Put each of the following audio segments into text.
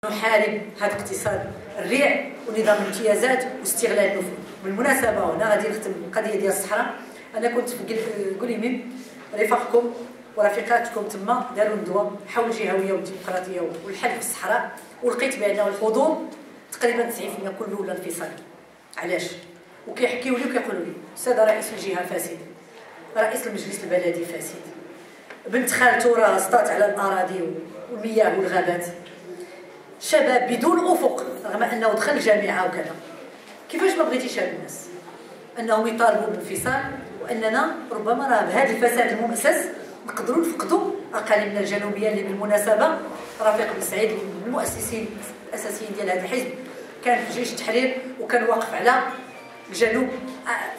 نحارب هذا الاقتصاد الريع ونظام الامتيازات واستغلال النفوذ. بالمناسبه هنا غادي نختم القضيه ديال الصحراء. انا كنت في قليميم، رفاقكم ورفيقاتكم تما داروا ندوه حول الجهويه والديمقراطيه والحل في الصحراء، ولقيت بان الحضور تقريبا 90% كله ولا انفصالي. علاش؟ وكيحكيوا لي وكيقولوا لي استاذ رئيس الجهه فاسد، رئيس المجلس البلدي فاسد، بنت خالته راه سطات على الاراضي والمياه والغابات، شباب بدون افق رغم انه دخل الجامعه وكذا. كيفاش ما بغيتيش هاد الناس انهم يطالبوا بالانفصال، واننا ربما راه بهذا الفساد المؤسس نقدروا نفقدوا اقاليمنا الجنوبيه اللي بالمناسبه رفيق بن سعيد من المؤسسين الاساسيين ديال هذا الحزب كان في جيش التحرير وكان واقف على الجنوب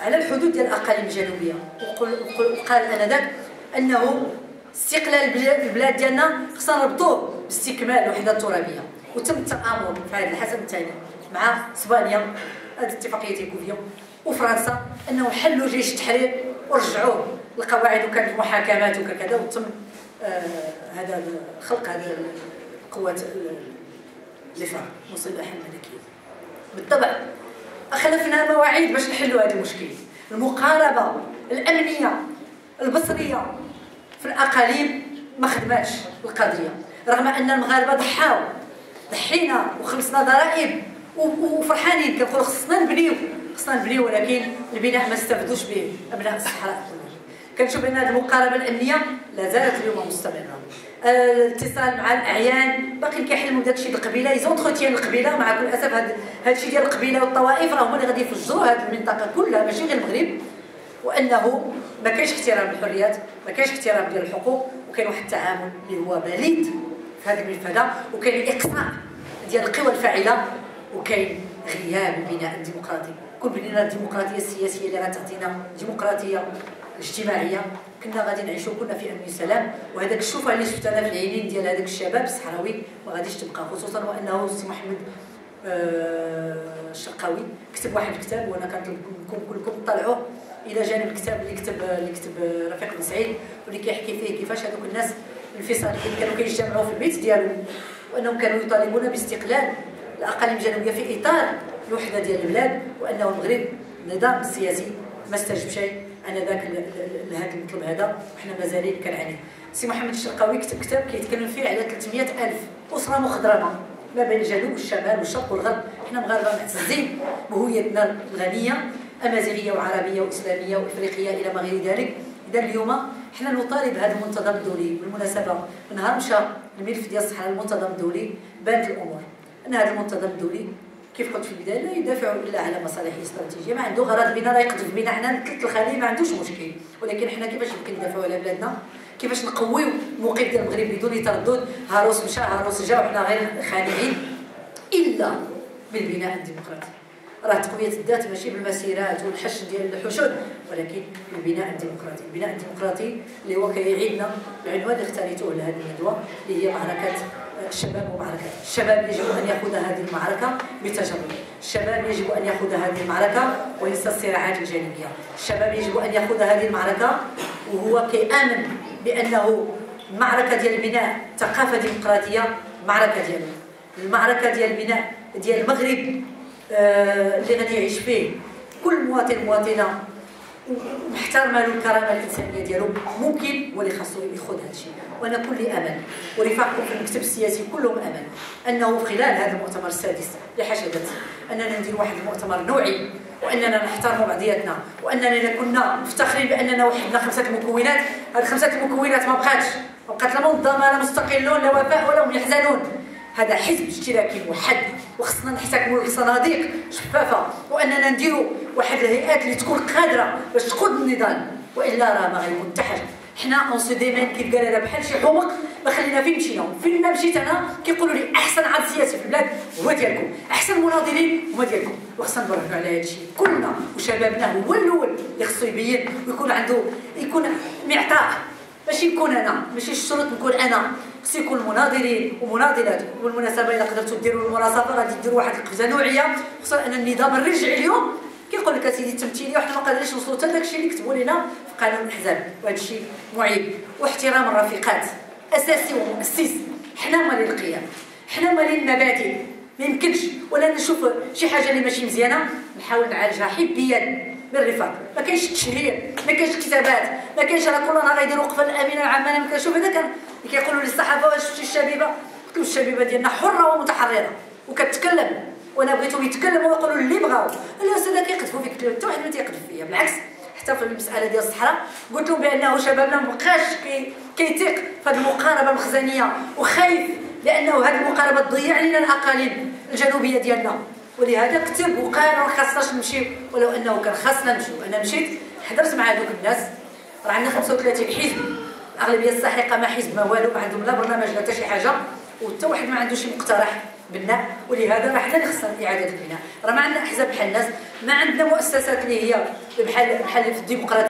على الحدود ديال الاقاليم الجنوبيه، وقال انذاك انه استقلال البلاد ديالنا خصنا نربطوه باستكمال الوحده الترابيه. وتم التآمر في هذا الحسم الثاني مع اسبانيا، هذه اتفاقيه تيكوفيا وفرنسا، انه حلوا جيش التحرير ورجعوه القواعد وكانت محاكمات وكذا، وتم هذا خلق هذا القوات الدفاع المسلحه الملكيه. بالطبع اخلفنا مواعيد باش نحلوا هذا المشكل. المقاربه الامنيه البصريه في الاقاليم ما خدماتش القضيه، رغم ان المغاربه ضحينا وخلصنا ضرائب وفرحانين كنقولوا خصنا نبنيو، ولكن البناء ما استفدوش به ابناء الصحراء. كنشوف ان هذه المقاربه الامنيه لا زالت اليوم مستمره. الاتصال مع الاعيان باقي كيحلموا بداك الشيء القبيله، يزونتروتيان القبيله. مع كل اسف هذا الشيء ديال القبيله والطوائف راه هما اللي غادي يفجروا هذه المنطقه كلها ماشي غير المغرب، وانه ما كاينش احترام للحريات، ما كاينش احترام ديال الحقوق، وكاين واحد التعامل اللي هو بليد في هذا الملف هذا، وكاين الاقصاء ديال القوى الفاعله، وكاين غياب البناء الديمقراطي. كل بنينا الديمقراطيه السياسيه اللي غتعطينا ديمقراطيه اجتماعيه كنا غادي نعيشوا كنا في امن وسلام. وهذاك الشوفه اللي شفت انا في العينين ديال هذاك الشباب الصحراوي ما غاديش تبقى، خصوصا وانه السي محمد الشرقاوي كتب واحد الكتاب، وانا كنطلب منكم كلكم تطلعوه الى جانب الكتاب اللي كتب رفيق بن سعيد، واللي كيحكي فيه كيفاش هذوك الناس الانفصاليين كانوا كيجتمعوا في البيت ديالهم، وانهم كانوا يطالبون باستقلال الاقاليم الجنوبيه في اطار الوحده ديال البلاد، وانه المغرب النظام السياسي ما استجب شيء انذاك لهذا المطلب هذا، وحنا مازالين كنعاني. سي محمد الشرقاوي كتب كتاب كيتكلم فيه على 300,000 اسره مخضرمه ما بين الجنوب والشمال والشرق والغرب. حنا مغاربه معتزين بهويتنا الغنيه، امازيغيه وعربيه واسلاميه وافريقيه الى ما غير ذلك. اذا اليوم حنا نطالب هذا المنتظم الدولي. بالمناسبه من نهار مشى الملف ديال الصحراء المنتظم الدولي بانت الامور ان هذا المنتظم الدولي كيف قلت في البدايه لا يدافع الا على مصالحه الاستراتيجيه، ما عنده غرض بنا، لا يقذف بنا حنا ثلاث الخليج ما عندوش مشكل، ولكن حنا كيفاش يمكن ندافعوا على بلادنا، كيفاش نقويو الموقف ديال المغرب بدون تردد. هاروس مشى هاروس جا وحنا غير خانعين، الا بالبناء الديمقراطي. راه تقويه الذات ماشي بالمسيرات والحشد ديال الحشود، ولكن بالبناء الديمقراطي. البناء الديمقراطي اللي هو كيعيدنا العنوان اللي اختاريتوه لهذه الندوه اللي هي معركه الشباب ومعركه الشباب. يجب ان ياخذ هذه المعركه بتجرد، الشباب يجب ان ياخذ هذه المعركه وينسى الصراعات الجانبيه، الشباب يجب ان ياخذ هذه المعركه وهو كيامن بانه المعركه ديال بناء ثقافه ديمقراطيه معركه ديالو، المعركه ديال بناء ديال المغرب اللي غادي يعيش فيه كل مواطن مواطنه محترمه له الكرامه الانسانيه ديالو ممكن، واللي خاصو ياخذ هذا الشيء. وانا كل امل ورفاقكم في المكتب السياسي كلهم امل انه خلال هذا المؤتمر السادس لحشدت اننا ندير واحد المؤتمر نوعي، واننا نحترم بعضياتنا، واننا كنا مفتخرين باننا وحدنا 5 المكونات. هذه 5 المكونات ما بقات لا منظمه لا مستقلون لا وفاء ولا هم يحزنون. هذا حزب اشتراكي موحد، وخصنا نحتكموا لصناديق شفافه، واننا نديروا واحد الهيئات اللي تكون قادره باش تقود النضال، والا راه ما غيكون حتى حاجه. حنا اون سو ديمين كيف قال هذا بحال شي حمق ما خلينا فين مشينا. فين ما مشيت انا كيقولوا لي احسن عرض سياسي في البلاد هو ديالكم، احسن مناضلين هما ديالكم، وخصنا نبرهنوا على هذا الشيء كلنا. وشبابنا هو الاول اللي خصو يبين ويكون عنده يكون معطاء، ماشي نكون انا، ماشي الشروط نكون انا، خصو يكون المناضلين ومناضلات. وبالمناسبه الا قدرتوا ديروا المناصفه غادي ديروا واحد القفزه نوعيه، خصوصا ان النظام الرجعي اليوم كيقول لك اسيدي التمثيليه وحنا ما قادرينش نوصلوا حتى داك الشيء اللي كتبوا لنا في قانون الاحزاب، وهذا الشيء معيب. واحترام الرفيقات اساسي ومؤسس. حنا مالي القيام، حنا مالين المبادئ، ما يمكنش ولا نشوف شي حاجه اللي ماشي مزيانه نحاول نعالجها حبيا بالرفق. ما كاينش التشهير، ما كاينش الكتابات، ما كاينش راه كل نهار غيديروا وقفه الامينه العامه. انا ما كنشوف هذا كان كيقولوا للصحافه واش شفتي الشبيبه؟ قلت لهم الشبيبه ديالنا حره ومتحرره وكتكلم، وانا بغيتهم يتكلموا ويقولوا اللي بغاو. الاستاذ كيقذفوا فيك، حتى واحد ما تيقذف فيا، بالعكس. حتى في المساله ديال الصحراء قلت لهم بانه شبابنا مابقاش كيثيق في هذه المقاربه المخزنيه وخايف لانه هذه المقاربه تضيع علينا الاقاليم الجنوبيه ديالنا، ولهذا كتب وقال ما خاصناش نمشيو، ولو انه كان خاصنا نمشيو. انا مشيت حضرت مع هذوك الناس، راه عندنا 35 حزب، الاغلبيه الساحقه ما حزب ما والو، ما عندهم لا برنامج لا حتى شي حاجه، وحتى واحد ما عنده شي مقترح بناء. ولهذا راه حنا اللي خصنا اعاده البناء. راه ما عندنا احزاب بحال الناس، ما عندنا مؤسسات اللي هي بحال في الديمقراطيه